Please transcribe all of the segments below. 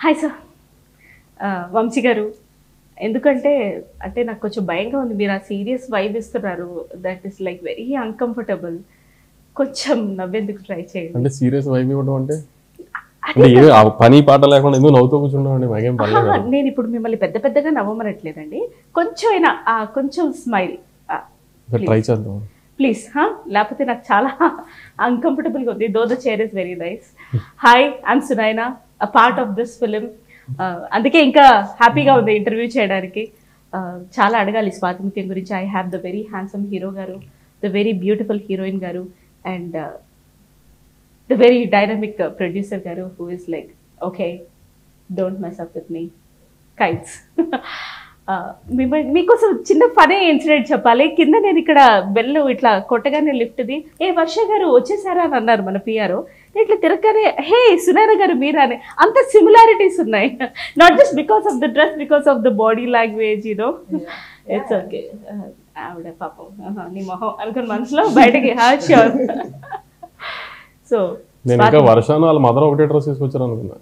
Hi sir, Vamsi గారు. ఎందుకంటే అంటే నాకు కొంచెం భయంగా ఉంది, మీరు ఆ సీరియస్ వైబ్ ఇస్తున్నారు. That is like very uncomfortable. కొంచెం నవ్వేందుకు ట్రై చేయండి. అంటే సీరియస్ వైబ్ ఇవ్వడం అంటే పని పాట లేకుండా ఎందుకు నవ్వుతూ కూర్చున్నామండి? మాకేం పర్లేదు. నేను ఇప్పుడు మిమ్మల్ని పెద్ద పెద్దగా నవ్వమనట్లేదండి, కొంచెం అయినా కొంచెం స్మైల్ ట్రై చేద్దాం ప్లీజ్. లేకపోతే నాకు చాలా అన్కంఫర్టబుల్గా ఉంది. Though the chair is very nice. Hi, I'm Sunaina, a part of this film. అందుకే ఇంకా హ్యాపీగా ఉంది ఇంటర్వ్యూ చేయడానికి. చాలా అడగాలి స్వాతి ముత్యం గురించి. I have the very handsome hero గారు, ద వెరీ బ్యూటిఫుల్ హీరోయిన్ గారు, and the very dynamic producer గారు, who is like okay don't mess up with me kites. మీకోసం చిన్న ఫనీ ఇన్సిడెంట్ చెప్పాలి. కింద నేను ఇక్కడ బెల్ ఇట్లా కొట్టగానే లిఫ్ట్ది ఏ వర్ష గారు వచ్చేసారా అని అన్నారు మన పిఆర్. ఇట్లా తిరగగానే హే సునైనా గారు మీరా అని. అంత సిమిలారిటీస్ ఉన్నాయి, not just because of the dress, because of the body language, you know. It's okay. ఆవిడ పాపం నీ మొహం అనుకున్న మనసులో బయటకి ష్యూర్. సో నేను ఇంకా వర్షాను వాళ్ళ మదర్ ఒకటే డ్రెస్ తీసుకొచ్చారు అనుకున్నా.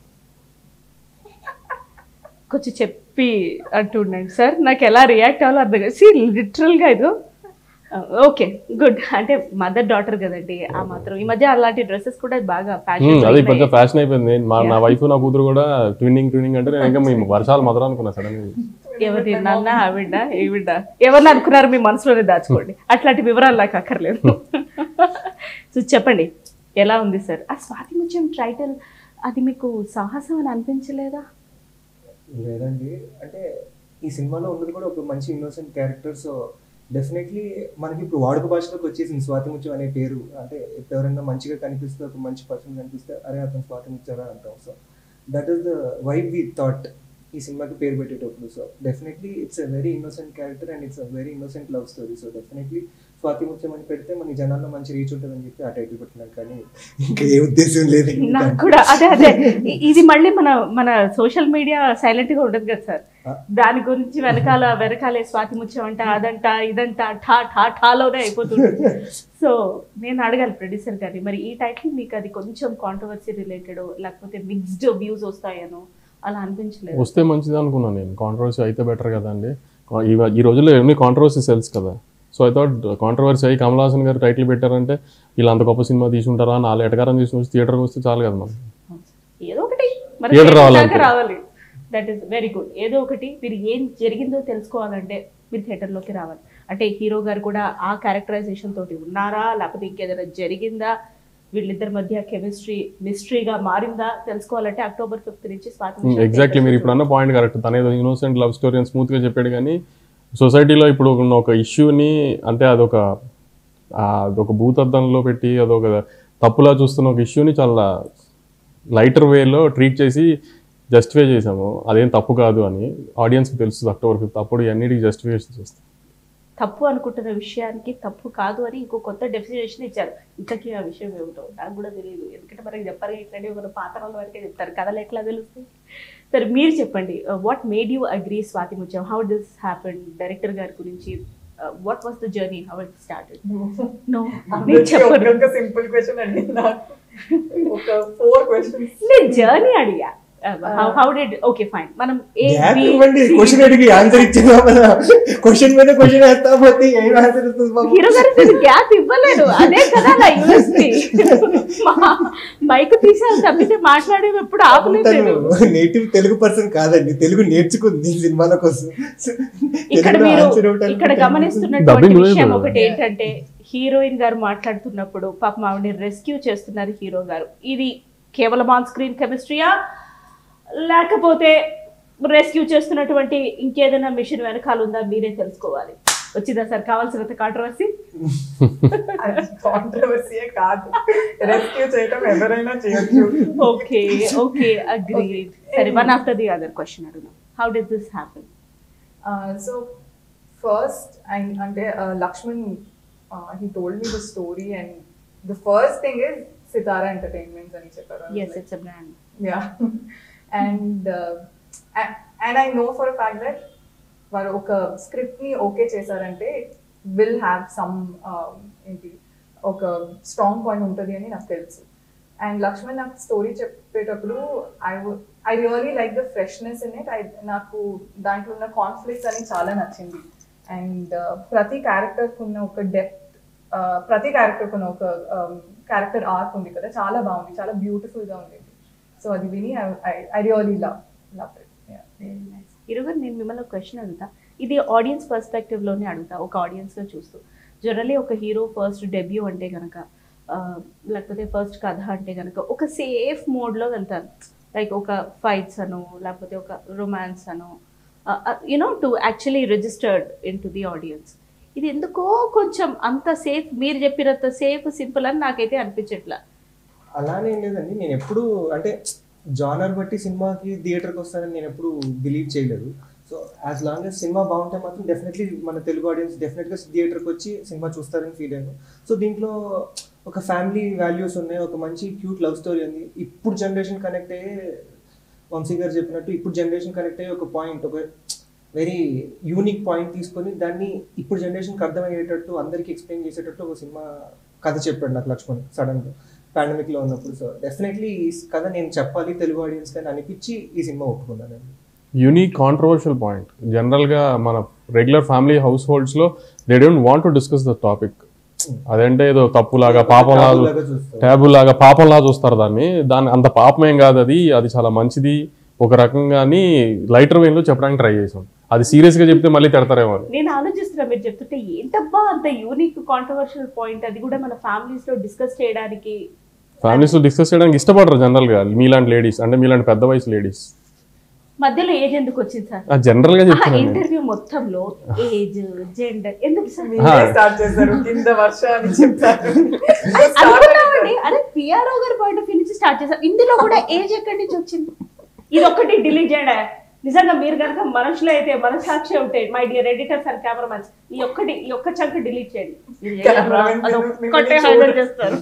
కొంచెం చెప్పి అంటుండండి సార్, నాకు ఎలా రియాక్ట్ అవ్వాలో అర్థం కాదు. సి లిటరల్గా ఇది ఓకే గుడ్. అంటే మదర్ డాటర్ కదండి, ఆ మాత్రం. ఈ మధ్య అలాంటి డ్రెస్సెస్ కూడా బాగా ఫ్యాషన్ అయిపోయింది. నా వైఫ్ నా కూతురు కూడా ట్విన్నింగ్ అంటే నేను ఇంకా మీ వర్షాలు మదర్ అనుకున్నా సడన్ గా. ఎవరి నాన్న ఆవిడ ఈవిడ ఎవరిని అనుకున్నారు మీ మనసులోనే దాచుకోండి, అట్లాంటి వివరాలు నాకు అక్కర్లేదు. సో చెప్పండి, ఎలా ఉంది సార్ ఆ స్వాతి ముత్యం టైటిల్? అది మీకు సాహసం అని అనిపించలేదా? లేదండి, అంటే ఈ సినిమాలో ఉన్నది కూడా ఒక మంచి ఇన్నోసెంట్ క్యారెక్టర్. సో డెఫినెట్లీ మనకి ఇప్పుడు వాడుక భాషలోకి వచ్చేసింది స్వాతి ముత్యం అనే పేరు. అంటే ఎవరైనా మంచిగా కనిపిస్తే, ఒక మంచి పర్సన్ కనిపిస్తే అరే అతను స్వాతి ముత్యం అంటాం. So that is the vibe we thought ఈ సినిమాకి పేరు పెట్టేటప్పుడు. So definitely it's a very innocent character and it's a very innocent love story. So definitely Swathi Muthyam అని పెడితే మన జనాల్లో మంచి రీచ్ ఉంటుందని చెప్పి ఆ టైటిల్ పెట్టినాను, కానీ ఇంకా ఏ ఉద్దేశం లేదు నాకు కూడా. అదే ఇది మళ్ళీ మన సోషల్ మీడియా సైలెంట్ గా ఉండదు కదా సార్, దాని గురించి వెనకాలే స్వాతి ముత్యం అంట, అదంట ఇదంట ఠాలోనే అయిపోతుంది. సో నేను అడగాలి ప్రొడ్యూసర్ గారి, మరి ఈ టైటిల్ మీకు అది కొంచెం కాంట్రవర్సీ రిలేటెడ్ లేకపోతే మిక్స్డ్ వ్యూస్ వస్తాయనో అలా అనిపించలేదు? వస్తే మంచిది అనుకున్నాను నేను. కాంట్రవర్సీ అయితే బెటర్ కదా అండి. ఈ రోజుల్లో ఎన్ని కాంట్రవర్సీ సెల్స్ కదా. సో ఐ థాట్ కాంట్రవర్సీ అయ్యి కమల్ హాసన్ గారు టైటిల్ పెట్టారంటే ఇలా అంత గొప్ప సినిమా తీసుకుంటారా అని వాళ్ళు ఎటకారం తీసుకుని థియేటర్కి వస్తే చాలు కదా మనం. ఏదో ఒకటి రావాలి. That is very good. ఏదో ఒకటి మీరు ఏం జరిగిందో తెలుసుకోవాలంటే మీరు థియేటర్లోకి రావాలి. అంటే హీరో గారు కూడా ఆ క్యారెక్టరైజేషన్ తోటి ఉన్నారా, లేకపోతే ఇంకేదైనా జరిగిందా, వీళ్ళిద్దరి మధ్య కెమిస్ట్రీ మిస్టరీగా మారిందా తెలుసుకోవాలంటే October 5th నుంచి స్వాతి. ఎగ్జాక్ట్లీ, మీరు ఇప్పుడు అన్న పాయింట్ కరెక్ట్. తనేదో ఇన్నోసెంట్ లవ్ స్టోరీ అని స్మూత్గా చెప్పాడు, కానీ సొసైటీలో ఇప్పుడు ఉన్న ఒక ఇష్యూని అంటే అదొక భూతద్దంలో పెట్టి అదొక తప్పులా చూస్తున్న ఒక ఇష్యూని చాలా లైటర్ వేలో ట్రీట్ చేసి జస్టిఫై చేసాము. అదేం తప్పు కాదు అని ఆడియన్స్కి తెలుస్తుంది October 5th. అప్పుడు ఇవన్నిటికి జస్టిఫికేషన్ చేస్తాం. తప్పు అనుకుంటున్న విషయానికి తప్పు కాదు అని ఇంకో కొత్త డెఫినేషన్ ఇచ్చారు. ఇంతకీ ఆ విషయం ఏమిటో నాకు కూడా తెలియదు, ఎందుకంటే మనకి చెప్పారు ఇట్లాంటి మన పాత్రల వరకే చెప్తారు, కథలు ఎట్లా తెలుస్తాయి? సరే మీరు చెప్పండి, what made you agree Swathi Muthyam? How this happen? Director గారి గురించి what was the journey, how it started? No ఒక సింపుల్ క్వశ్చన్ అండి, ఒక 4 క్వశ్చన్స్ నేను జర్నీ అడిగా. How did okay fine మనం క్వశ్చన్ అడిగి ఆన్సర్ ఇచ్చినా క్వశ్చన్ మీద క్వశ్చన్ వేస్తా పోతే ఏం ఆన్సర్ ఇస్తుంది? హీరో గారు గ్యాప్ ఇవ్వలేదు, అదే కదా నా యూఎస్పీ. మైక్ తీసాను తప్పితే మాట్లాడేవి ఎప్పుడు ఆపలేదు. నేటివ్ తెలుగు పర్సన్ కాదండి, తెలుగు నేర్చుకుంది సినిమాల కోసం. ఇక్కడ గమనిస్తున్నటువంటి విషయం ఒకటి ఏంటంటే, హీరోయిన్ గారు మాట్లాడుతున్నప్పుడు పాపం ఆవిడని రెస్క్యూ చేస్తున్నారు హీరో గారు. ఇది కేవలం ఆన్ స్క్రీన్ కెమిస్ట్రీయా, లేకపోతే రెస్క్యూ చేస్తున్నటువంటి ఇంకేదైనా మిషన్ వెనకాల ఉందా? మీరే తెలుసుకోవాలి. వచ్చిందా సార్ కావాల్సినంత కాంట్రవర్సీ? కాంట్రవర్సీయే కాదు, రెస్క్యూ చేయడం ఎవరైనా చేయొచ్చు. Okay okay agreed. సరే, one after the other question అడుగుదాం. How did this happen? So first అంటే Lakshman he told me the story and the first thing is Sitara Entertainments అని చెప్పారు. Yes, it's a brand. Yeah. And I know for a fact that వారు ఒక script ని okay చేశారంటే will have some ఏంటి ఒక strong point ఉంటుంది అని నాకు తెలుసు. అండ్ లక్ష్మణ్ నాకు స్టోరీ చెప్పేటప్పుడు I really like the freshness in it. నాకు దాంట్లో ఉన్న కాన్ఫ్లిక్ట్స్ అని చాలా నచ్చింది. అండ్ ప్రతి క్యారెక్టర్కి ఉన్న ఒక డెప్త్, ప్రతి క్యారెక్టర్కి ఉన్న ఒక క్యారెక్టర్ ఆర్క్ ఉంది కదా, చాలా బాగుంది, చాలా బ్యూటిఫుల్గా ఉంది. సో అది విని I really love it. Very nice. ఈరోజు నేను మిమ్మల్ని ఒక క్వశ్చన్ అడుగుతా, ఇది ఆడియన్స్ పర్స్పెక్టివ్లోనే అడుగుతా, ఒక ఆడియన్స్గా చూస్తూ. జనరల్లీ ఒక హీరో ఫస్ట్ డెబ్యూ అంటే కనుక, లేకపోతే ఫస్ట్ కథ అంటే కనుక ఒక సేఫ్ మోడ్లో వెళ్తారు. లైక్ ఒక ఫైట్స్ అను, లేకపోతే ఒక romance Anu, you know to actually registered in to the audience. ఇది ఎందుకో కొంచెం అంత సేఫ్, మీరు చెప్పినంత సేఫ్ సింపుల్ అని నాకైతే అనిపించట్లా. అలానే లేదండి, నేను ఎప్పుడు అంటే జానర్ బట్టి సినిమాకి థియేటర్కి వస్తానని నేను ఎప్పుడు బిలీవ్ చేయలేదు. So as long as cinema బాగుంటే మాత్రం డెఫినెట్లీ మన తెలుగు ఆడియన్స్ డెఫినెట్గా థియేటర్కి వచ్చి సినిమా చూస్తారని ఫీల్ అయ్యాను. సో దీంట్లో ఒక ఫ్యామిలీ వాల్యూస్ ఉన్నాయి, ఒక మంచి క్యూట్ లవ్ స్టోరీ ఉంది. ఇప్పుడు జనరేషన్ కనెక్ట్ అయ్యే, వంశీ గారు చెప్పినట్టు ఇప్పుడు జనరేషన్ కనెక్ట్ అయ్యే ఒక పాయింట్, ఒక వెరీ యూనిక్ పాయింట్ తీసుకొని దాన్ని ఇప్పుడు జనరేషన్కి అర్థమయ్యేటట్టు అందరికీ ఎక్స్ప్లెయిన్ చేసేటట్టు ఒక సినిమా కథ చెప్పాడు నాకు లక్ష్మణ్ సడన్గా పాండమిక్లో ఉన్నప్పుడు. సో డెఫినెట్లీ ఈ కథ నేను చెప్పాలి తెలుగు ఆడియన్స్ కానీ అనిపించి ఈ సినిమా ఒప్పుకున్నానండి. Unique controversial point. జనరల్గా మన రెగ్యులర్ ఫ్యామిలీ హౌస్ హోల్డ్స్లో they don't want to discuss the topic. అదంటే ఏదో తప్పులాగా పాపంలాగా, ట్యాబులాగా పాపంలాగా చూస్తారు దాన్ని. అంత పాపమేం కాదు, అది చాలా మంచిది ఒక రకంగాని లైటర్ వేలో చెప్పడానికి ట్రై చేసాం. అది సీరియస్గా చెప్తే మళ్ళీ తిడతారేమో. నేను ఆలోచిస్తున్నా మీరు చెప్తుంటే, ఏంటబ్బా అంత యూనిక్ కాంట్రవర్షియల్ పాయింట్, అది కూడా మన ఫ్యామిలీస్లో డిస్కస్ చేయడానికి. ఫ్యామిలీస్లో డిస్కస్ చేయడానికి ఇష్టపడరు జనరల్గా మీలాంటి లేడీస్, అంటే మీలాంటి పెద్ద వయసు లేడీస్. మధ్యలో ఏజ్ ఎందుకు వచ్చింది సార్? జనరల్ గా చెప్తున్నాను, ఇంటర్వ్యూ మొత్తంలో ఏజ్, జెండర్ ఎందుకు సార్ స్టార్ట్ చేశారు? కింద వర్ష అని చెప్తారు. అరే పిఆర్ఓ గారి పాయింట్ ఆఫ్ వ్యూ నుంచి స్టార్ట్ చేశారు. ఇందులో కూడా ఏజ్ ఎక్కడి నుంచి వచ్చింది? ఇది ఒక్కటి డిలీట్ చేయండి. నిజంగా మీరు కనుక మనుషులు అయితే మనసాక్షి ఉంటాయి, my dear editors and cameramens, ఈ ఒక్క చంక్ డిలీట్ చేయండి. చేస్తారు.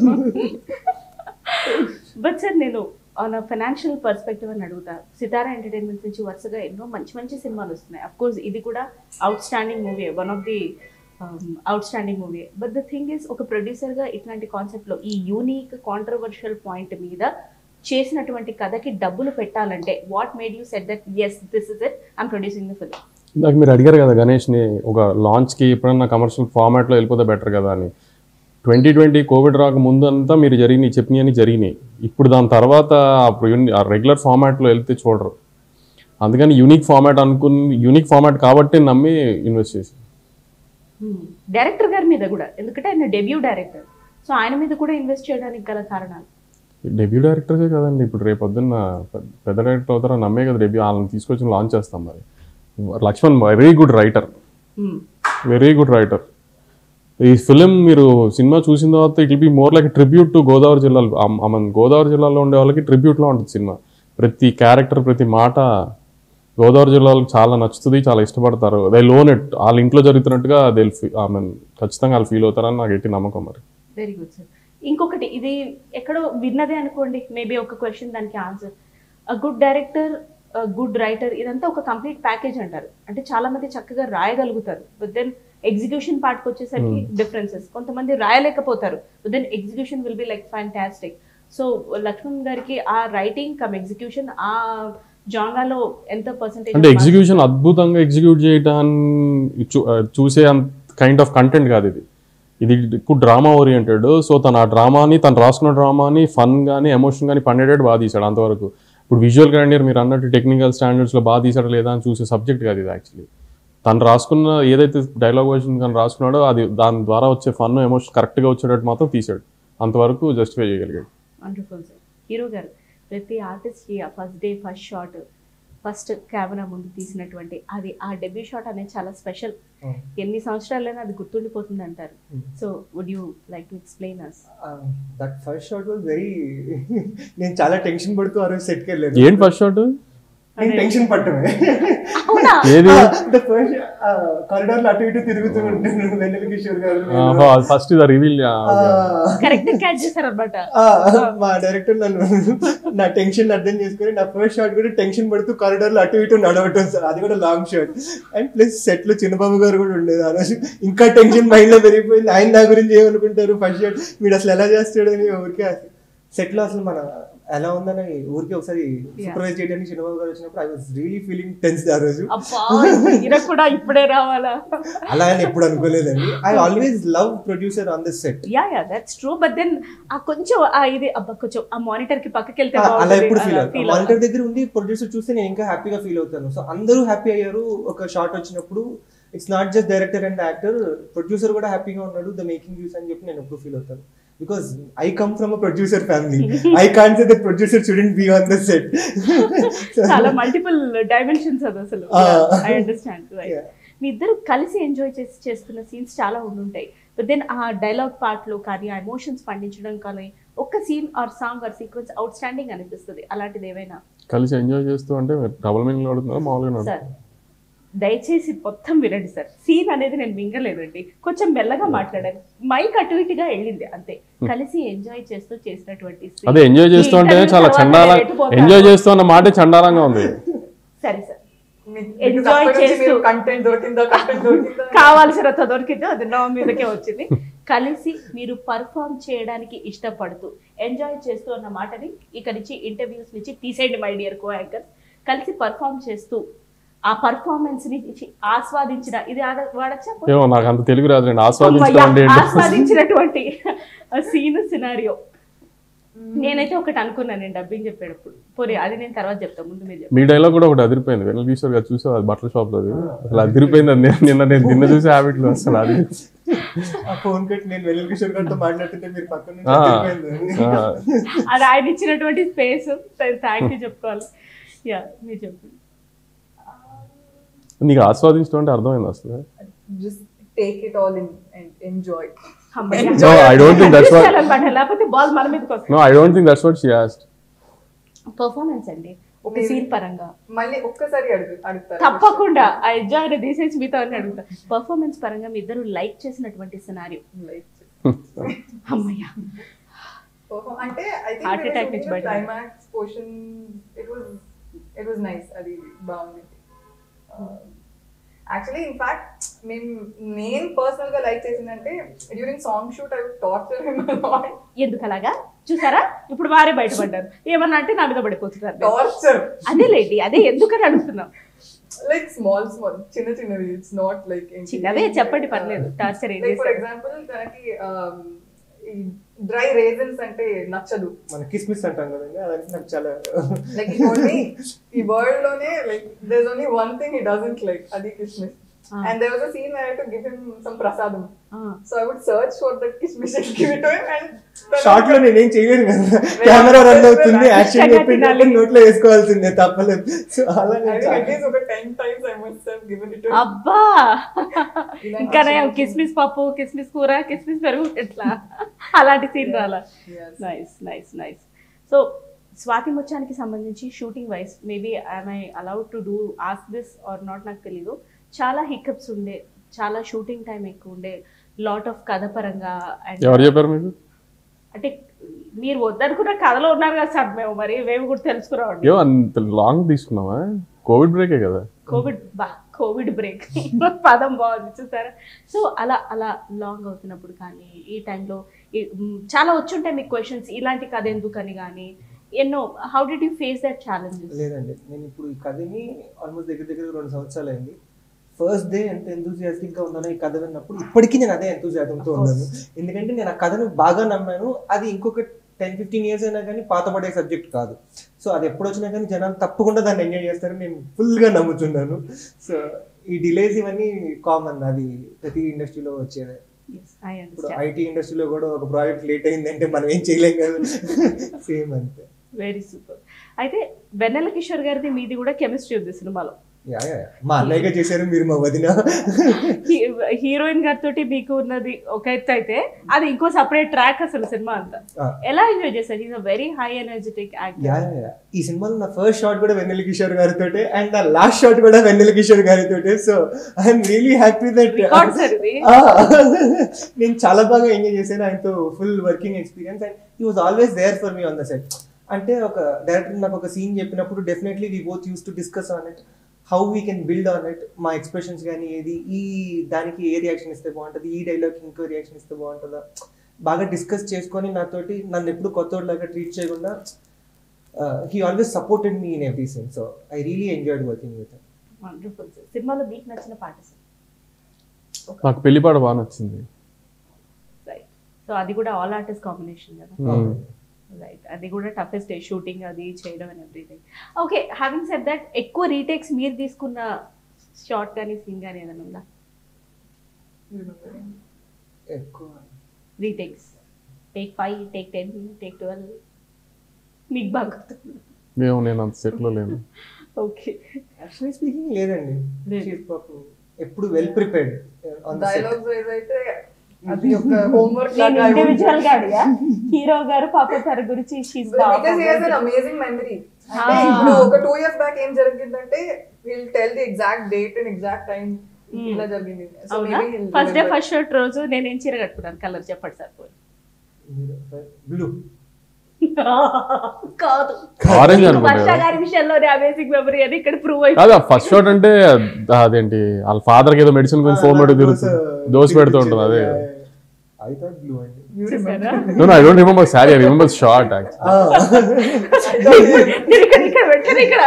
బట్ సార్ నేను ఆన్ ఫైనాన్షియల్ పర్స్పెక్టివ్ అని అడుగుతా. సితారా ఎంటర్టైన్మెంట్ నుంచి వరుసగా ఎన్నో మంచి మంచి సినిమాలు వస్తున్నాయి. అఫ్ కోర్స్ ఇది కూడా out standing movie, one of the out standing movie. But the thing is, ఒక ప్రొడ్యూసర్గా ఇట్లాంటి కాన్సెప్ట్లో ఈ యూనిక్ కాంట్రవర్షియల్ పాయింట్ మీద చేసినటువంటి కథకి డబ్బులు పెట్టాలంటే what made you set that yes this is it, I'm producing the film? నాకు మీరు అడిగారు కదా గణేష్ని, ఒక లాంచ్కి ఎప్పుడన్నా కమర్షియల్ ఫార్మాట్లో వెళ్ళిపోతే బెటర్ కదా అని. 2020 కోవిడ్ రాక ముందు అంతా మీరు చెప్పినవి జరిగినాయి. ఇప్పుడు దాని తర్వాత ఆ రెగ్యులర్ ఫార్మాట్లో వెళ్తే చూడరు. అందుకని యూనిక్ ఫార్మాట్ కాబట్టి నమ్మి ఇన్వెస్ట్ చేసి. డైరెక్టర్ గారి మీద కూడా, ఎందుకంటే ఆయన డెబ్యూ డైరెక్టర్, సో ఆయన మీద కూడా ఇన్వెస్ట్ చేయడానికి గల కారణాలు. డెబ్యూ డైరెక్టర్సే కదండి, ఇప్పుడు రేపు పొద్దున్న పెద్ద డైరెక్టర్ అవుతారో నమ్మే కదా డెబ్యూ, వాళ్ళని తీసుకొచ్చి లాంచ్ చేస్తాం. మరి లక్ష్మణ్ వెరీ గుడ్ రైటర్. ఈ ఫిలిం మీరు సినిమా చూసిన తర్వాత it will be more like tribute to Godavari జిల్లాలో. గోదావరి జిల్లాలో ఉండే వాళ్ళకి ట్రిబ్యూట్లో ఉంటుంది సినిమా. ప్రతి క్యారెక్టర్, ప్రతి మాట గోదావరి జిల్లాలో చాలా నచ్చుతుంది, చాలా ఇష్టపడతారు. దే లోన్ ఇట్, వాళ్ళ ఇంట్లో జరుగుతున్నట్టుగా ఖచ్చితంగా వాళ్ళు ఫీల్ అవుతారని నాకు ఎట్టి నమ్మకం. మరి వెరీ గుడ్ సార్. ఇంకొకటి, ఇది ఎక్కడో విన్నదే అనుకోండి, మేబీ ఒక క్వశ్చన్ దానికి answer. Good director, good writer, ఇదంతా ఒక కంప్లీట్ ప్యాకేజ్ అంటారు. అంటే చాలా మంది చక్కగా రాయగలుగుతారు, బట్ దెన్ ఎగ్జిక్యూషన్ పార్ట్కి వచ్చేసరికి డిఫరెన్సెస్. కొంతమంది రాయలేకపోతారు, but then execution will be like fantastic. So Lakshman గారికి ఆ రైటింగ్ కమ్ ఎగ్జిక్యూషన్, ఆ జాంగాలో ఎంత పర్సెంటేజ్? అంటే ఎగ్జిక్యూషన్ అద్భుతంగా ఎగ్జిక్యూట్ చేయడానికి చూసే కైండ్ ఆఫ్ కంటెంట్ కాదు ఇది. ఇది ఎక్కువ డ్రామా ఓరియంటెడ్. సో తను రాసుకున్న డ్రామాని ఫన్ కానీ ఎమోషన్ కానీ పండేటట్టు బాగా తీశాడు అంతవరకు. ఇప్పుడు విజువల్ గ్రాండియర్ మీరు అన్నట్టు టెక్నికల్ స్టాండర్డ్స్లో బాగా తీసాడా లేదా అని చూసే సబ్జెక్ట్ కాదు ఇది. యాక్చువల్లీ తను రాసుకున్న ఏదైతే డైలాగ్ వర్షన్ తను రాసుకున్నాడో అది దాని ద్వారా వచ్చే ఫన్ ఎమోషన్ కరెక్ట్గా వచ్చేటట్టు మాత్రం తీశాడు, అంతవరకు జస్టిఫై చేయగలిగాడు. Wonderful sir. హీరో గారు, ప్రతి ఆర్టిస్ట్కి ఆ first day, first shot, first camera ముందు తీసినటువంటి అది ఆ డెబ్యూ షాట్ అనేది చాలా స్పెషల్. ఎన్ని సంవత్సరాలైనా అది గుర్తుండిపోతుంది అంటారు. So would you like to explain us? That first shot was very, నేను చాలా టెన్షన్ పడుతూ ఆ రోజు సెట్కి వెళ్ళలేదు. ఏంటి ఫస్ట్ షాట్? నేను టెన్షన్ పట్టమే. కారిడార్ అటు ఇటు తిరుగుతూ ఉంటాను, వెన్నెల కిషోర్ గారు. ఫస్ట్ రివీల్ కరెక్ట్ క్యాచ్ చేశారన్నమాట. మా డైరెక్టర్ నన్ను నా టెన్షన్ అర్థం చేసుకుని నా ఫస్ట్ షాట్ కూడా టెన్షన్ పడుతూ కారిడార్ లో అటు ఇటు నడవటం సార్, అది కూడా long shot. And plus set లో చిన్నబాబు గారు కూడా ఉండేది ఆ రోజు. ఇంకా టెన్షన్ మైండ్ లో పెరిగిపోయింది, ఆయన నా గురించి ఏమనుకుంటారు, ఫస్ట్ షాట్ వీడు అసలు ఎలా చేస్తాడు అని. ఊరికే సెట్ లో అసలు మన ఎలా ఉందని ఊరికి ఒకసారి సూపర్వైజ్ చేయడానికి చిన్నబాబు గారు వచ్చినప్పుడు I was really feeling tense ఆ రోజు. కూడా ఇప్పుడే రావాలా అలా అని ఎప్పుడు అనుకోలేదండి. I always love producer on this set. Yeah that's true. But then ఆ కొంచెం ఇది అబ్బా కొంచెం ఆ మానిటర్ కి పక్కకి వెళ్తే అలా ఎప్పుడు ఫీల్ అవుతాను. మానిటర్ దగ్గర ఉండి ప్రొడ్యూసర్ చూస్తే నేను ఇంకా హ్యాపీగా ఫీల్ అవుతాను. సో అందరూ హ్యాపీ అయ్యారు ఒక షాట్ వచ్చినప్పుడు. It's not just director and actor, producer కూడా హ్యాపీగా ఉన్నాడు ద మేకింగ్ యూస్ అని చెప్పి నేను ఎప్పుడు ఫీల్ అవుతాను. Because I come from a producer family. I can't say that producer shouldn't be on the set. చాలా మల్టిపుల్ డైమెన్షన్స్ అది అసలు. I understand. మీ ఇద్దరు కలిసి ఎంజాయ్ చేస్తున్న సీన్స్ చాలా ఉండుంటాయి. బట్ దెన్ ఆ డైలాగ్ పార్ట్ లో కానీ ఆ ఎమోషన్స్ పండించడం కానీ ఒక్క scene or song or sequence outstanding అనిపిస్తుంది. అలాంటిది ఏమైనా కలిసి ఎంజాయ్ చేస్తూ అంటే డబుల్ మీనింగ్ ఆడుతుందా మామూలుగా? సార్ దయచేసి మొత్తం వినండి సార్. సీన్ అనేది నేను మింగలేదండి, కొంచెం మెల్లగా మాట్లాడాను, మైక్ అటు ఇటుగా వెళ్ళింది అంతే. కలిసి ఎంజాయ్ చేస్తూ చేసినటువంటి అదే ఎంజాయ్ చేస్తూ అంటే చాలా చండాల ఎంజాయ్ చేస్తూ అన్న మాట చండాలంగా ఉంది. సరే సార్, ఎంజాయ్ చేస్తూ కంటెంట్ దొరికిందా కావాల్సినంత దొరికిందో అది నా మీదకే వచ్చింది. కలిసి మీరు పర్ఫామ్ చేయడానికి ఇష్టపడుతూ ఎంజాయ్ చేస్తూ అన్న మాటని ఇక్కడి నుంచి ఇంటర్వ్యూస్ నుంచి తీసేయండి మై డియర్ కో యాంకర్. కలిసి పర్ఫామ్ చేస్తూ ఆ పర్ఫార్మెన్స్ ని ఆస్వాదించిన ఇది వాడచ్చా? ఏమో నాకు అంత తెలుగు రాదులేండి. ఆస్వాదించినటువంటి సీన్ సినారియో నేనైతే ఒకటి అనుకున్నాను నేను డబ్బింగ్ చెప్పేటప్పుడు. పోనీ అది నేను తర్వాత చెప్తాను, ముందు మీరు చెప్పండి. మీ డైలాగ్ కూడా ఒకటి అదిరిపోయింది. వెన్నెల కిషోర్ గారు చూసా అది బట్టల షాప్ లో అసలు అదిరిపోయింది. అది నిన్న నేను నిన్న చూసే హ్యాబిట్ లో అసలు అది ఫోన్ కట్ నేను వెన్నెల కిషోర్ గారితో మాట్లాడుతుంటే మీరు పక్కన అది ఆయన ఇచ్చినటువంటి స్పేస్ థ్యాంక్ యూ చెప్పుకోవాలి. యా మీరు చెప్పండి. నీకు ఆస్వాదించడం అంటే అర్థమైంది అసలు? Just take it all in and enjoy. No, I don't think that's what. లేకపోతే బాల్ మన మీదకి వస్తుంది. No, I don't think that's what she asked. Performance అండి ఒక సీన్ పరంగా మళ్ళీ ఒక్కసారి అడుగుతారు తప్పకుండా. ఆ ఎంజాయ్ తీసేసి మీతో అని అడుగుతా. పర్ఫార్మెన్స్ పరంగా మీ ఇద్దరు లైక్ చేసినటువంటి సినారియో. అమ్మయ్యా అంటే ఐ హార్ట్ అటాక్ నుంచి బయట climax portion it was nice. అది బాగుంది. యాక్చువల్లీ ఇన్ఫాక్ట్ నేను పర్సనల్ గా లైక్ చేసిందంటే during song shoot I would torture him a lot. ఎందుకు అలాగా చూసారా? ఇప్పుడు వారే బయటపడ్డారు. ఏమన్నా అంటే నా మీద పడిపోతున్నారు. టార్చర్ అదే లేండి, అదే ఎందుకని అడుగుతున్నాం. లైక్ స్మాల్ చిన్నవి. ఇట్స్ నాట్ లైక్ చిన్నవే చెప్పండి పర్లేదు. టార్చర్ ఏం చేస్తారు? ఫర్ ఎగ్జాంపుల్ తనకి డ్రై రేజన్స్ అంటే నచ్చదు. మన కిస్మిస్ అంటాం కదండి, అదంటే నాకు చాలా లైక్ ఈ వరల్డ్ లోనే like there is only one thing he doesn't like, అది కిస్మిస్. And there was a scene where I had to give him some prasadam. So I would search for the kismis and give it to him. And short లో నేనేం చేయలేను కదా, camera run అవుతుంది, action చెప్పింది నోట్లో వేసుకోవాల్సిందే తప్పలేదు. సో అలా at least over 10 times I must have given it to him. అబ్బా ఇంకా కిస్మిస్ పప్పు, కిస్మిస్ కూర, కిస్మిస్ పెరుగు ఎట్లా అలాంటి సీన్ రాలా. Nice nice nice. So Swathi ముత్యానికి సంబంధించి shooting wise maybe I'm I allowed to do ask this or not నాకు తెలీదు. చాలా హికప్స్ ఉండే, చాలా షూటింగ్ టైం ఎక్కువ ఉండే, లాట్ ఆఫ్ కథ పరంగా. ఎవరు చెప్పారు మీకు? అంటే మీరు వద్దనుకున్న కథలో ఉన్నారు కదా సార్, మేము కూడా తెలుసుకున్నామండి. అంత లాంగ్ తీసుకున్నావా? కోవిడ్ బ్రేకే కదా. కోవిడ్ బ్రేక్ పదం బాగుంది చూసారా. సో అలా అలా లాంగ్ అవుతున్నప్పుడు కానీ ఈ టైంలో చాలా వచ్చుంటాయి మీకు క్వశ్చన్స్, ఇలాంటి కథ ఎందుకని కానీ ఎన్నో. How did you face that challenges? లేదండి, నేను ఇప్పుడు ఈ కథని ఆల్మోస్ట్ దగ్గర 2 సంవత్సరాలు అయింది. ఫస్ట్ డే ఎంత ఎంతూజియాస్టిక్ గా ఉన్నానో ఈ కథ విన్నప్పుడు ఇప్పటికీ నేను అదే ఎంతూజియాజంతో ఉన్నాను. ఎందుకంటే నేను ఆ కథను బాగా నమ్మాను. అది ఇంకొక 10-15 years అయినా కానీ పాతపడే సబ్జెక్ట్ కాదు. సో అది ఎప్పుడు వచ్చినా కానీ జనాలు తప్పకుండా దాన్ని ఎంజాయ్ చేస్తారని నేను ఫుల్గా నమ్ముతున్నాను. సో ఈ డిలేస్ ఇవన్నీ కామన్, అది ప్రతి ఇండస్ట్రీలో వచ్చేదే. ఇప్పుడు ఐటీ ఇండస్ట్రీలో కూడా ఒక ప్రాజెక్ట్ లేట్ అయిందంటే మనం ఏం చేయలేం కదా, సేమ్ అంతే. Very super. అయితే వెన్నెల కిషోర్ గారిది మీది కూడా కెమిస్ట్రీ ఉంది సినిమాలో. మా అన్నయ్యగా చేశారు, మీరు మా వదిన. హీరోయిన్ గారితో మీకు ఉన్నది ఒక ఎత్తు అయితే అది ఇంకో సపరేట్ ట్రాక్ అసలు సినిమా అంతా. ఎలా ఎంజాయ్ చేశారు? Is a very high energetic actor. ఈ సినిమాలో నా ఫస్ట్ షాట్ కూడా వెన్నెల కిషోర్ గారితో అండ్ నా లాస్ట్ షాట్ కూడా వెన్నెల కిషోర్ గారితో. So I'm really happy that నేను చాలా బాగా ఎంజాయ్ చేశాను ఆయనతో. Full working experience and he was always there for me on the set. అంటే ఒక డైరెక్టర్ నాకు ఒక సీన్ చెప్పినప్పుడు definitely we both use to discuss on it, how we can build on it. మా ఎక్స్ప్రెషన్స్ కానీ ఏది ఈ దానికి ఏ రియాక్షన్ ఇస్తే బాగుంటుంది, ఈ డైలాగ్ ఇంకో రియాక్షన్ ఇస్తే బాగుంటుందా. బాగా డిస్కస్ చేసుకొని నాతోటి నన్ను ఎప్పుడు కొత్తలాగా ట్రీట్ చేయకుండా he always supported me in everything. So I really enjoyed working with him. Wonderful sir. సినిమాలో మీకు నచ్చిన పాట సార్? నాకు పెళ్లి పాట బాగా నచ్చింది. రైట్. సో అది కూడా ఆల్ ఆర్టిస్ట్ కాంబినేషన్ కదా? రైట్. అది కూడా టఫెస్ట్ షూటింగ్ అది చేయడం and everything. Okay, having said that ఎక్కువ రీటేక్స్ మీరు తీసుకున్న షార్ట్ కానీ సీన్ కానీ ఏదైనా ఉందా? ఎక్కువ రీటేక్స్ టేక్ 5, టేక్ 10, టేక్ 12 మీకు బాగా గుర్తుంది? ఏమో నేను అంత సెట్లో లేను. ఓకే. యాక్చువల్లీ స్పీకింగ్ లేదండి. లేదు. She's పాపం ఎప్పుడు well prepared on the set. Dialogues wise అయితే అది ఒక హోంవర్క్ నేను లాగా ఇండివిజువల్ గా అడిగా, హీరో గారు పాప తన గురించి because he has an amazing memory. అంటే ఇప్పుడు ఒక 2 years బ్యాక్ ఏం జరిగిందంటే he'll tell the exact date and exact time ఇలా జరిగింది. సో అవునా? Maybe first day first shirt రోజు నేను ఏం చీర కట్టుకున్నాను, కలర్ చెప్పండి సార్. పోయి బ్లూ కాదు, ఆరెంజ్ వర్ష అనుకుంటా. గారి విషయంలోనే అమేజింగ్ మెమరీ అని ఇక్కడ ప్రూవ్ కాదు, అయిపోయింది. ఫస్ట్ షాట్ అంటే అదేంటి వాళ్ళ ఫాదర్ కి ఏదో మెడిసిన్ గురించి ఫోన్ పెట్టి తిరుగుతుంది, దోశ పెడుతూ ఉంటుంది. అదే ఐ థాట్ బ్లూ అండి. చూసారా? No, I don't remember Sally. I remember shot actually. ఇక్కడ ఇక్కడ పెట్టారు ఇక్కడ.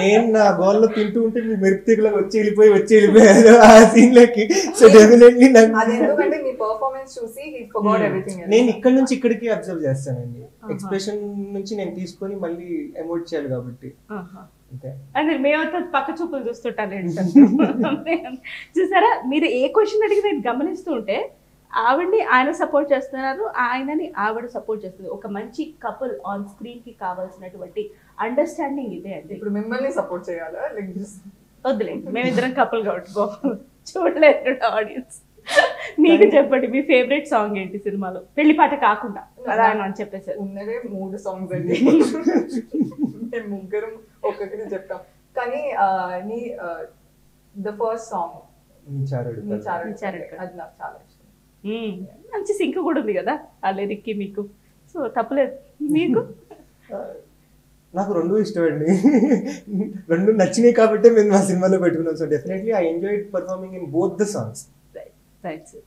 నేను నా గోల్లో తింటూ ఉంటే మీ మెరుపుతీగలో వచ్చి వెళ్ళిపోయారు ఆ సీన్ లకి. సో డెఫినెట్లీ అది ఎందుకంటే మీ పర్ఫార్మెన్స్ చూసి he forgot everything else. నేను ఇక్కడ నుంచి ఇక్కడికి అబ్జర్వ్ చేస్తానండి. ఎక్స్ప్రెషన్ నుంచి నేను తీసుకొని మళ్ళీ ఎమోట్ చేయాలి కాబట్టి అంతే. అంటే మేమైతే పక్క చూపులు చూస్తుంటాను. చూసారా, మీరు ఏ క్వశ్చన్ అడిగి నేను గమనిస్తూ ఉంటే ఆవిడ్ని ఆయన సపోర్ట్ చేస్తున్నారు, ఆయనని ఆవిడ సపోర్ట్ చేస్తుంది. ఒక మంచి కపుల్ ఆన్ స్క్రీన్ కి కావాల్సినటువంటి అండర్స్టాండింగ్ ఇదే అండి. ఇప్పుడు మిమ్మల్ని సపోర్ట్ చేయాలా లైక్ వద్దులేండి, మేమిద్దరం కపుల్ కాబట్టి చూడలేదు ఆడియన్స్. మీకు చెప్పండి, మీ ఫేవరెట్ సాంగ్ ఏంటి సినిమాలో, పెళ్లి పాట కాకుండా? అలా అని చెప్పేసారు. ఉన్నదే 3 సాంగ్స్ అండి. మేము ముగ్గురం ఒక్కొక్కటి చెప్తాం. కానీ నీ ద ఫస్ట్ సాంగ్ చారుడు నీ చారుడు. అది నాకు చాలా ఇష్టం. మంచి సింక్ కూడా ఉంది కదా ఆ లిరిక్కి మీకు, సో తప్పలేదు. మీకు? నాకు రెండు ఇష్టం అండి. రెండు నచ్చినాయి కాబట్టి మేము మా సినిమాలో పెట్టుకున్నాం. So definitely I enjoyed performing in both the songs. Right sir.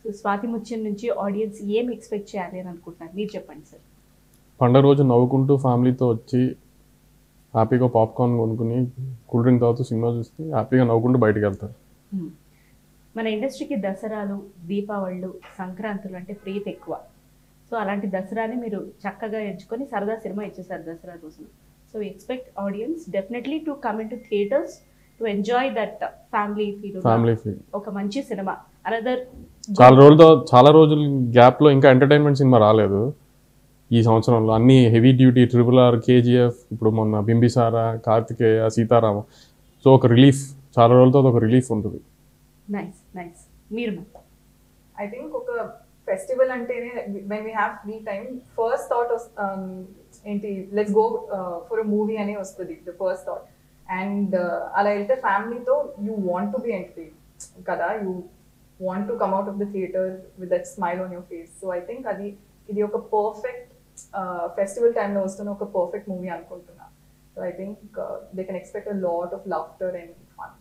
So Swathi Muthyam నుంచి ఆడియన్స్ ఏం ఎక్స్పెక్ట్ చేయాలి అని అనుకుంటున్నారు, మీరు చెప్పండి సార్. పండగ రోజు నవ్వుకుంటూ ఫ్యామిలీతో వచ్చి హ్యాపీగా పాప్కార్న్ కొనుక్కుని కూల్ డ్రింక్ తాగుతూ సినిమా చూస్తే హ్యాపీగా నవ్వుకుంటూ బయటకు వెళ్తారు. మన ఇండస్ట్రీకి దసరాలు, దీపావళిలు, సంక్రాంతులు అంటే ప్రీతి ఎక్కువ. సో అలాంటి దసరాని మీరు చక్కగా ఎంచుకొని సరదా సినిమా ఇచ్చేసారు దసరా రోజున. So expect audience definitely to come in to theatres to enjoy that family feel. ఒక మంచి సినిమా. అనదర్ చాలా రోజుల గ్యాప్ లో ఇంకా ఎంటర్టైన్మెంట్ సినిమా రాలేదు ఈ సంవత్సరంలో. అన్ని హెవీ డ్యూటీ, RRR, KGF, ఇప్పుడు మొన్న బింబిసారా, కార్తికేయ, సీతారామ. సో ఒక రిలీఫ్, చాలా రోజులతో ఒక రిలీఫ్ ఉంటుంది. Nice nice. మీరు ఐ థింక్ ఒక ఫెస్టివల్ అంటేనే when we have free time first thought ఏంటి, let's go for a movie అనే వస్తుంది ద ఫస్ట్ థాట్. అండ్ అలా వెళ్తే ఫ్యామిలీతో you want to be entertain కదా, you want to come out of the theatre with that smile on your face. So I think ఇది ఒక perfect festival టైంలో వస్తున్న ఒక పర్ఫెక్ట్ మూవీ అనుకుంటున్నా. So I think they can expect a lot of laughter and fun.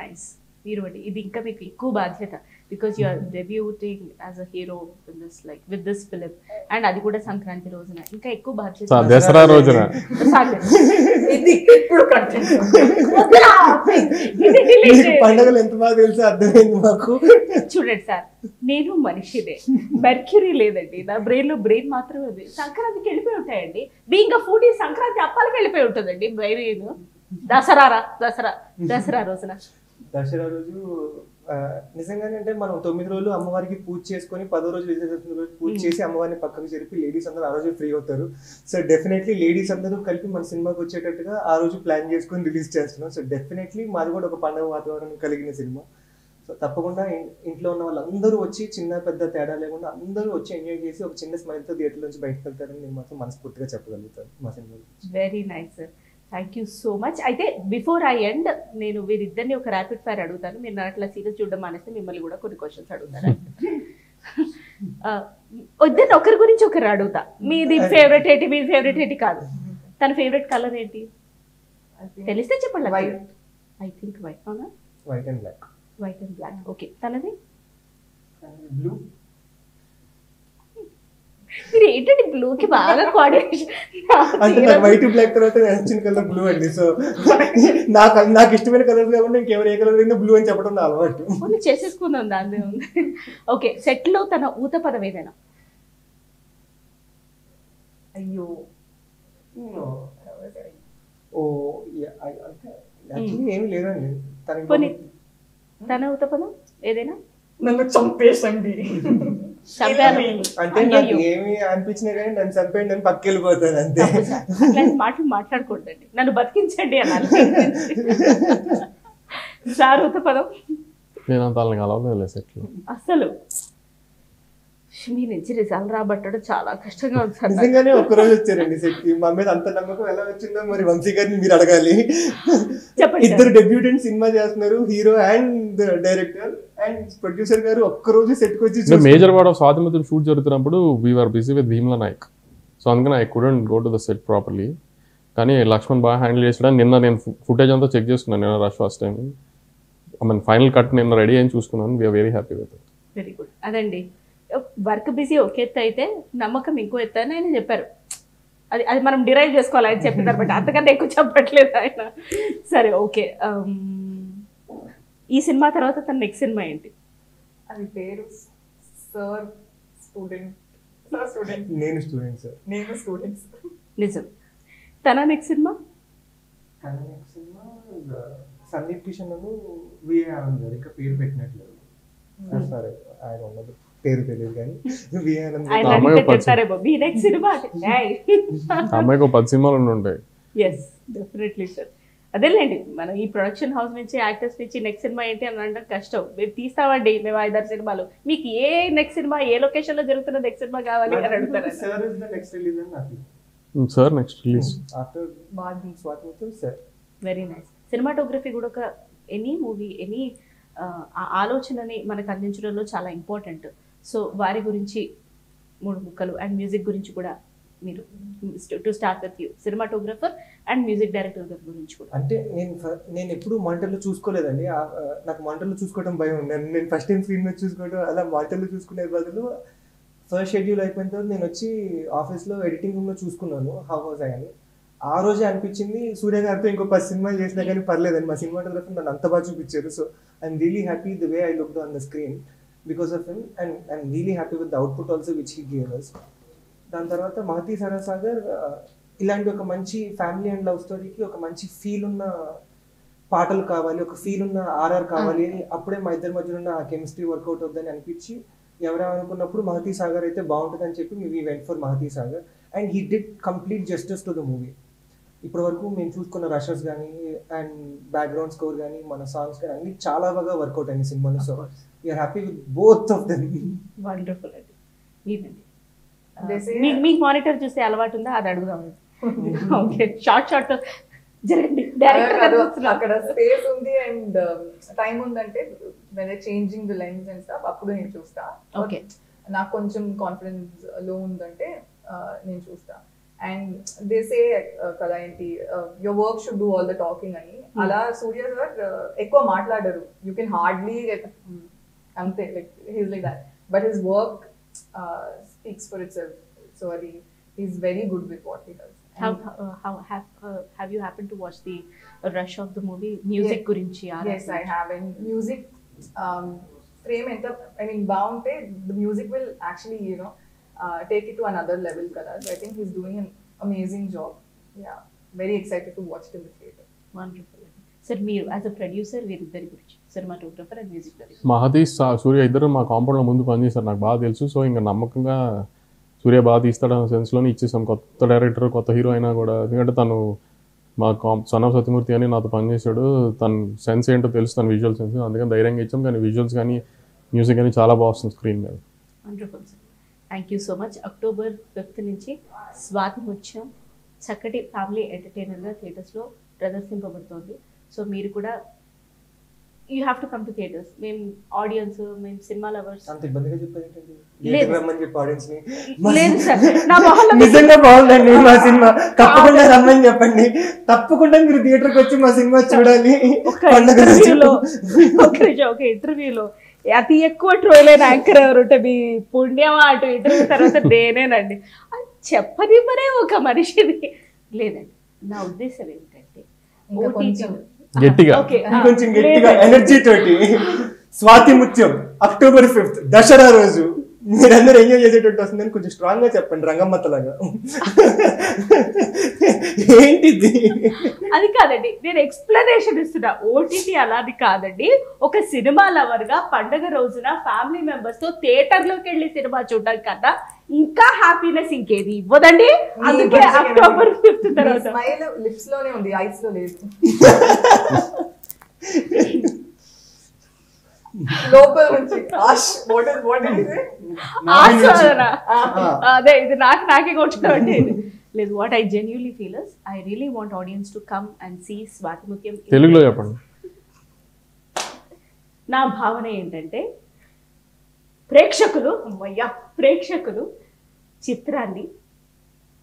Nice. మీరు ఇది ఇంకా మీకు ఎక్కువ బాధ్యత, because you are debuting as a hero in this like with this film, and అది కూడా సంక్రాంతి రోజున ఇంకా ఎక్కువ బాధ్యత. దసరా రోజున ఇది ఇప్పుడు కంటెంట్ పండుగలు ఎంత బాగా తెలుసు అర్థమైంది మాకు. చూడండి సార్, నేను మనిషినే, మెర్క్యూరీ లేదండి నా బ్రెయిన్ లో, బ్రెయిన్ మాత్రమే ఉంది. సంక్రాంతికి వెళ్ళిపోయి ఉంటాయండి. బీయింగ్ అ ఫుడీ సంక్రాంతి అప్పాలకి వెళ్ళిపోయి ఉంటుందండి బ్రెయిన్. దసరా రోజున దసరా రోజు నిజంగానే అంటే మనం 9 రోజులు అమ్మవారికి పూజ చేసుకొని 10వ రోజు విజయదశమి రోజు పూజ చేసి అమ్మవారిని పక్కకు జరిపి లేడీస్ అందరూ ఆ రోజు ఫ్రీ అవుతారు. సో డెఫినెట్లీ లేడీస్ అందరూ కలిపి మన సినిమాకి వచ్చేటట్టుగా ఆ రోజు ప్లాన్ చేసుకొని రిలీజ్ చేస్తున్నాం. సో డెఫినెట్లీ మాది కూడా ఒక పండుగ వాతావరణం కలిగిన సినిమా. సో తప్పకుండా ఇంట్లో ఉన్న వాళ్ళందరూ వచ్చి చిన్న పెద్ద తేడా లేకుండా అందరూ వచ్చి ఎంజాయ్ చేసి ఒక చిన్న స్మైల్తో థియేటర్ నుంచి బయటకు వెళ్తారని నేను మాత్రం మనస్ఫూర్తిగా చెప్పగలుగుతాను మా cinema. Very nice sir, thank you so much. అయితే బిఫోర్ ఐ ఎండ్ నేను వీరిద్దరిని ఒక ర్యాపిడ్ ఫైర్ అడుగుతాను. మీరు అట్లా సీరియస్ చూడడం మానేస్తే మిమ్మల్ని కూడా కొన్ని క్వశ్చన్స్ అడుగుతాను. ఇద్దరిని ఒకరి గురించి ఒకరు అడుగుతా. మీది ఫేవరెట్ ఏంటి, మీ ఫేవరెట్ ఏంటి కాదు. తన ఫేవరెట్ కలర్ ఏంటి తెలిస్తే చెప్పండి. వైట్. I think white. అవునా? White and black. White and black. Okay. తనది బ్లూ. మీరు ఏంటంటే బ్లూకి బాగా కోఆర్డినేషన్. అంటే నాకు వైట్ బ్లాక్ తర్వాత నచ్చిన కలర్ బ్లూ అండి. సో నాకు ఇష్టమైన కలర్ కాకుండా ఇంకెవరు ఏ కలర్ అయినా బ్లూ అని చెప్పడం నా అలవాటు. చేసేసుకుందాం దాని ఉంది. ఓకే, సెట్ లో తన ఊత పదం ఏదైనా? అయ్యో ఓ అంటే యాక్చువల్లీ ఏమి లేదండి. పోనీ తన ఊత పదం ఏదైనా? నన్ను చంపేసండి. అంటే నాకు ఏమి అనిపించినా కానీ నన్ను చంపేయండి అని పక్క వెళ్ళిపోతాను అంతే. మాటలు మాట్లాడుకోండి, నన్ను బతికించండి అన్నారు. సార్ ఊత పదం నేను అంత వాళ్ళకి అలవలేదు సెట్లో. అసలు మీ నుంచి రిజల్ట్ రాబట్టడం చాలా కష్టంగా ఉంది సార్. నిజంగానే ఒక్కరోజు వచ్చారండి సెట్ కి. మా మీద అంత నమ్మకం ఎలా వచ్చిందో మరి వంశీ గారిని మీరు అడగాలి. ఇద్దరు డెబ్యూటెంట్ సినిమా చేస్తున్నారు, hero and director and producer గారు ఒక్కరోజు సెట్ కి వచ్చి. Major part of Swathimuthyam shoot జరుగుతున్నప్పుడు we're busy with Bheemla Nayak. So అందుకని I couldn't go to the set properly. కానీ లక్ష్మణ్ బాగా హ్యాండిల్ చేసాడు. నిన్న నేను ఫుటేజ్ అంతా చెక్ చేసుకున్నాను. నిన్న rush first time I mean final cut నిన్న రెడీ అని చూసుకున్నాను. We're very happy with it. Very good. అదండి, వర్క్ బిజీ ఒక ఎత్తు అయితే నమ్మకం ఇంకో ఎత్తు అని ఆయన చెప్పారు. అది మనం డిరైవ్ చేసుకోవాలి ఆయన చెప్పిన బట్టి, అంతకన్నా ఎక్కువ చెప్పట్లేదు ఆయన. సరే ఓకే, ఈ సినిమా తర్వాత తన నెక్స్ట్ సినిమా ఏంటి? అది పేరు సార్ స్టూడెంట్. నేను స్టూడెంట్ సార్. నేను స్టూడెంట్స్. నిజం. తన next cinema? Sandeep Kishan VA Anand గారు ఇంకా పేరు పెట్టినట్లేదు. సరే ఆయన ఉన్నది పేరు తెలియదు కానీ విఏ ఆనంద్ అమ్మాయికి 10 సినిమాలు ఉంటాయి. Yes definitely sir. అదేలేండి, మనం ఈ ప్రొడక్షన్ హౌస్ నుంచి యాక్టర్స్ నుంచి నెక్స్ట్ సినిమా ఏంటి అని అనడం కష్టం. మేము తీస్తామండి, మేము 5-6 సినిమాలు. మీకు ఏ నెక్స్ట్ సినిమా ఏ లొకేషన్ లో జరుగుతున్న నెక్స్ట్ సినిమా కావాలి అని అడుగుతారు. Sir is the next release అని నాకు. సార్ నెక్స్ట్ రిలీజ్ ఆఫ్టర్ స్వాతంత్రం సార్. Very nice. సినిమాటోగ్రఫీ కూడా ఒక ఎనీ మూవీ ఎనీ ఆలోచనని మనకు అందించడంలో చాలా ఇంపార్టెంట్. సో వారి గురించి 3 ముక్కలు అండ్ మ్యూజిక్ గురించి కూడా మీరు to start with you, cinematographer and music director గారి గురించి కూడా. అంటే నేను ఎప్పుడు మానిటర్లో చూసుకోలేదండి. నాకు మానిటర్లో చూసుకోవడం భయం. నేను ఫస్ట్ టైం స్క్రీన్ మీద చూసుకోవడం, అలా మానిటర్లో చూసుకునే బదులు ఫస్ట్ షెడ్యూల్ అయిపోయిన తర్వాత నేను వచ్చి ఆఫీస్లో ఎడిటింగ్ రూమ్లో చూసుకున్నాను హౌ వాజ్ ఐ అని. ఆ రోజే అనిపించింది సూర్య గారితో ఇంకో 10 సినిమాలు చేసినా కానీ పర్లేదండి, మా సినిమాటోగ్రఫర్ నన్ను అంత బాగా చూపించారు. So I'm really happy the way I looked on the screen because of him and I'm really happy with the output also which he gave us. దాని తర్వాత మహతి సరసాగర్ ఇలాంటి ఒక మంచి ఫ్యామిలీ అండ్ లవ్ స్టోరీకి ఒక మంచి ఫీల్ ఉన్న పాటలు కావాలి, ఒక ఫీల్ ఉన్న ఆర్ఆర్ కావాలి. అప్పుడే మా ఇద్దరి మధ్యలో ఉన్న ఆ కెమిస్ట్రీ వర్కౌట్ అవుతుందని అనిపించి ఎవరైనా అనుకున్నప్పుడు మహతి సాగర్ అయితే బాగుంటుందని చెప్పి we went for Mahathi Sagar and he did complete justice to the movie. ఇప్పటి వరకు మేము చూసుకున్న రషెస్ కానీ అండ్ బ్యాక్గ్రౌండ్ స్కోర్ కానీ మన సాంగ్స్ కానీ అన్ని చాలా బాగా వర్కౌట్ అయింది సినిమాలో. So we're happy with both of them. Wonderful అండి. మీదండి మీకు మానిటర్ చూస్తే అలవాటు ఉందా అది అడుగుదాం. ఓకే, షార్ట్ జరగండి. అక్కడ స్పేస్ ఉంది అండ్ టైం ఉందంటే changing the lens and stuff అప్పుడు నేను చూస్తా. ఓకే, నాకు కొంచెం కాన్ఫిడెన్స్ లో ఉందంటే నేను చూస్తా. అండ్ దే సే కదా ఏంటి your work should do all the talking అని. అలా సూర్య సార్ ఎక్కువ మాట్లాడరు. యూ కెన్ హార్డ్లీ అంతే, like he's like that, but his work speaks for itself. So he's very good with what he does. Have you happened to watch the rush of the movie? Music gurinchi. Yes, I have. And music frame enta, I mean bounte the music will actually take it to another level kada. So I think he's doing an amazing job. Yeah, very excited to watch it in the theater. Wonderful. Sir, మీరు as a producer వీరిద్దరి గురించి, cinematographer and music director. Mahathi Surya ఇద్దరు మా కాంపౌండ్లో ముందు పనిచేస్తారు, నాకు బాగా తెలుసు. సో ఇంకా నమ్మకంగా సూర్య బాగా తీస్తాడన్న సెన్స్లోనే ఇచ్చేసాం. కొత్త డైరెక్టర్ కొత్త హీరో అయినా కూడా, ఎందుకంటే తను మా సన్ ఆఫ్ సత్యమూర్తి అని నాతో పనిచేశాడు. తన సెన్స్ ఏంటో తెలుసు, తన విజువల్ సెన్స్, అందుకని ధైర్యంగా ఇచ్చాం. కానీ విజువల్స్ కానీ మ్యూజిక్ కానీ చాలా బాగా వస్తుంది స్క్రీన్ మీద. Wonderful sir, thank you so much. October 5th నుంచి స్వాతిముత్యం చక్కటి ఫ్యామిలీ ఎంటర్టైనర్గా థియేటర్స్లో ప్రదర్శింపబడుతోంది. సో మీరు కూడా you have to come to theatres. మేము ఆడియన్స్, మేము సినిమా లవర్స్. అంత ఇబ్బందిగా చెప్పారు నిజంగా బాగుందండి మా సినిమా, తప్పకుండా రమ్మని చెప్పండి. తప్పకుండా మీరు థియేటర్కి వచ్చి మా సినిమా చూడాలి. ఒక ఇంటర్వ్యూలో అతి ఎక్కువ ట్రోల్ అయిన యాంకర్ ఎవరుంటే మీ పుణ్యమా అటు ఇంటర్వ్యూ తర్వాత నేనేనండి. అది చెప్పనివ్వరే ఒక మనిషిని. లేదండి, నా ఉద్దేశం ఏంటంటే ఇంకా కొంచెం గట్టిగా ఓకే కొంచెం గట్టిగా ఎనర్జీ తోటి స్వాతి ముత్యం October 5th దసరా రోజు మీరందరూ ఎంజాయ్ చేసేటట్టు వస్తుందని కొంచెం స్ట్రాంగ్ గా చెప్పండి, రంగమ్మత్తలాగా. ఏంటిది? అది కాదండి, నేను ఎక్స్ప్లెనేషన్ ఇస్తున్నా. ఓటీటీ అలాది కాదండి. ఒక సినిమా లవర్ గా పండగ రోజున ఫ్యామిలీ మెంబర్స్ తో థియేటర్ లోకి వెళ్ళి సినిమా చూడడం కన్నా ఇంకా హ్యాపీనెస్ ఇంకేది ఇవ్వదండి. అందుకే October 5th తర్వాత స్మైల్ లిప్స్ లోనే ఉంది, ఐస్ లో లేదు. లోపల నుంచి ఆస్వాదన. అదే ఇది నాకే కొట్టుకోండి. లేదు, what I genuinely feel is I really want audience to come and see Swathi Muthyam. తెలుగులో చెప్పండి. నా భావన ఏంటంటే ప్రేక్షకులు చిత్రాన్ని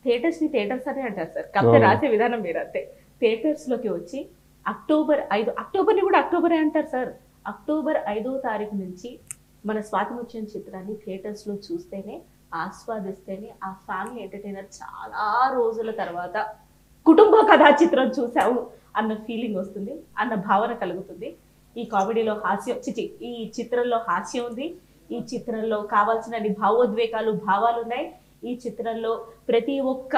థియేటర్స్ అనే అంటారు సార్, కాకపోతే రాసే విధానం వేరే. అంతే, థియేటర్స్ లోకి వచ్చి October 5 అక్టోబర్ని కూడా అక్టోబరే అంటారు సార్. October 5వ తారీఖు నుంచి మన స్వాతి ముత్యం చిత్రాన్ని థియేటర్స్లో చూస్తేనే, ఆస్వాదిస్తేనే ఆ ఫ్యామిలీ ఎంటర్టైనర్ చాలా రోజుల తర్వాత కుటుంబ కథా చిత్రం చూసాము అన్న ఫీలింగ్ వస్తుంది, అన్న భావన కలుగుతుంది. ఈ కామెడీలో హాస్యం ఈ చిత్రంలో హాస్యం ఉంది. ఈ చిత్రంలో కావాల్సిన భావోద్వేగాలు, భావాలు ఉన్నాయి. ఈ చిత్రంలో ప్రతి ఒక్క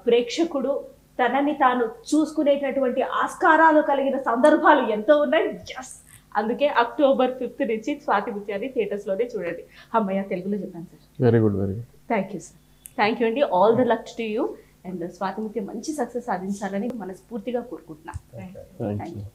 ప్రేక్షకుడు తనని తాను చూసుకునేటటువంటి ఆస్కారాలు కలిగిన సందర్భాలు ఎంతో ఉన్నాయి. అందుకే October 5th నుంచి స్వాతి ముత్యాన్ని థియేటర్స్ లోనే చూడండి. అమ్మయ్య, తెలుగులో చెప్పాను sir. Very good. Thank you sir. Thank you అండి. All the luck to you. And Swathi Muthyam మంచి సక్సెస్ సాధించాలని మనస్ఫూర్తిగా కోరుకుంటున్నాను. Thank you.